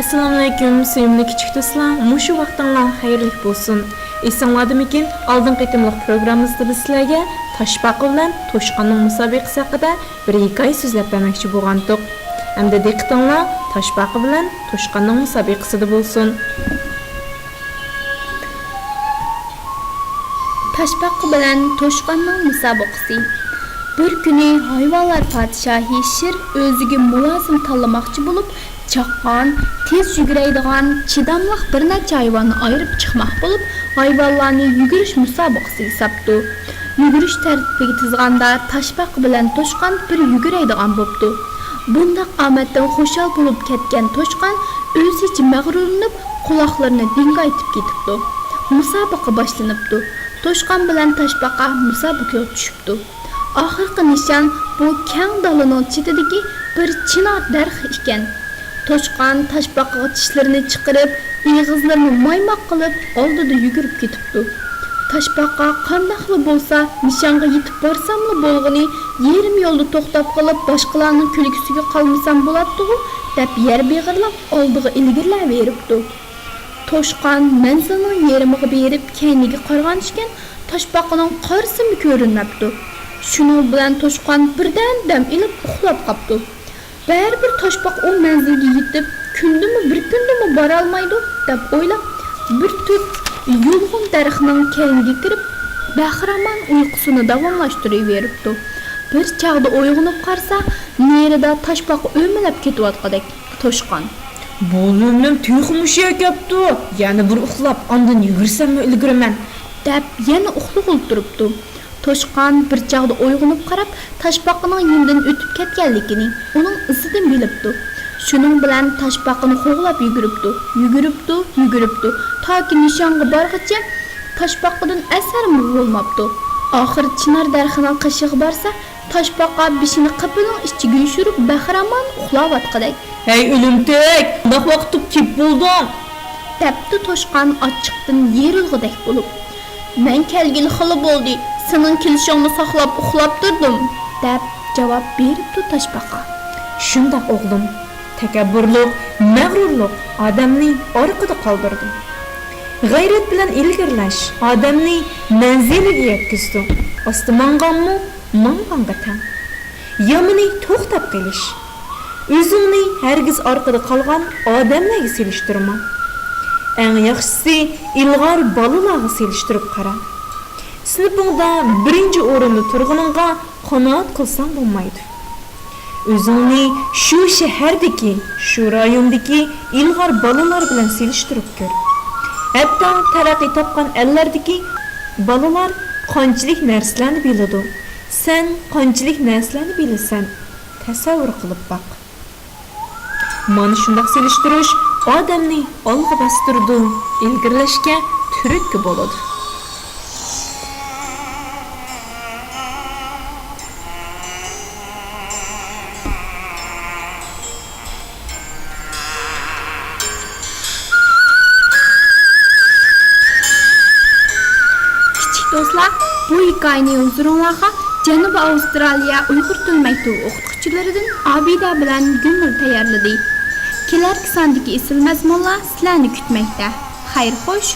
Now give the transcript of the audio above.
Assalamu alaykum, sevimli kichik do'stlar. Mushu vaqtinglar xayrli bo'lsin. Esinglardimikin, oldin qitimliq programmamizda biz sizlarga Toshbaqa bilan Toshqonning musobaqasi haqida bir hikoya so'zlab bermoqchi bo'lgandik. Hamda diqqatinglar Toshbaqa bilan Toshqonning musobaqasida bo'lsin. Toshbaqa bilan Toshqonning musobaqasi. Bir kuni hayvonlar podshohi Shir o'ziga mulozim tanlamoqchi bo'lib, chaqqon, tez yuguradigan, chidamliq bir necha hayvonni ayirib chiqmoq bo'lib, hayvonlarni yugurish musobaqasiga sapdi. Yugurish tartibiga tizganda Toshbaqa bilan Toshqon bir yuguradigan bo'ldi. Bundaq omaddan xushal bo'lib ketgan Toshqon o'zicha mag'rurlanib, quloqlarini dingaytib ketibdi. Musobaqa boshlanibdi. Toshqon bilan Toshbaqa musobaqaga tushibdi. Oxirgi nishon bu keng dalaning chetidagi bir chinor darxi ekan. Toshqon Toshbaqaga tishlarini chiqarib, og'izlarini maymoq qilib, oldida yugurib ketibdi. Toshbaqa qandaqli bo'lsa, nishonga yetib borsammi bo'lg'ini, yarim yo'lda to'xtab qolib, boshqalarning kulgisiga qolmasam bo'ladi-ku, deb yer beg'irlab oldiga ilgirlaveribdi. Toshqon manzilning yarimiga berib, keyniga qargan ekan, Toshbaqaning qarsimi ko'rinmabdi. Shuning bilan Toshqon birdan dam ilib uxlab qopdi. Baribir Toshbaqa o manzilga yetib, kundimi bir kundimi bora olmaydi deb o'ylab, bir tut yulg'un daraxtning keyniga kirib, bahramon uyqusini davomlashtiraveribdi. Bir chaqda uyg'onib qarsa, nerida Toshbaqa o'milab ketayotgandek. Toshqon: "Bo'limim tuyxumushga ketdi. Yana bir uxlab, ondan yugursammi ilgiraman" deb yana uxlab o'tiribdi. Toshqon bir chaqda uyg'onib qarab, Toshbaqaning yenidan o'tib ketganligini, uning izidan bilibdi. Shuning bilan Toshbaqani qo'g'lab yuguribdi, toki nishonga borgacha Toshbaqadan asarmi bo'lmabdi. Oxir chinor darxining qishig'i borsa, Toshbaqa beshini qapining ichiga yushirib, bahramon uxlayotgandek. "Hey o'limtek, naq vaqtib kep bo'ldim" debdi Toshqon ochiqdan yerilg'idek bo'lib. "Men kelgili xili bo'ldi. Sening kelishingni saqlab uxlab turdim" deb javob beribdi Toshbaqa. "Shundoq o'g'lim, takabburlik, mag'rurlik odamni orqada qoldirdi. G'ayrat bilan ilgirlash odamni manziliga yetkazdi. Ostimonganmi, monganga tang. Yomini to'xtab qilish. O'zingni hargiz orqada qolgan odamlarga selishtirma. Eng yaxshisi ilg'or bolalarga selishtirib qara. Sinfingda birinchi o'rinda turganingga qanoat qilsang bo'lmaydi. O'zingni shu shahardagi, shu rayondagi ilg'or bolalar bilan selishtirib ko'r. Hatto taraqqiy topgan ellardagi bolalar qanchalik narsalarni biladi. Sen qanchalik narsalarni bilasan, tasavvur qilib baq. Mana shunday selishtirish odamni olg'a bostirdi, ilgirlashga turtki bo'ladi. Do'stlar, bu hikoyani huzuringizga Janubiy Avstraliya Uyg'ur til maktabi o'qituvchilaridan Abida bilan Gulnur tayyorladi. Kelarki sondagi asl mazmunlar sizlarni kutmoqda. Xayr xo'sh.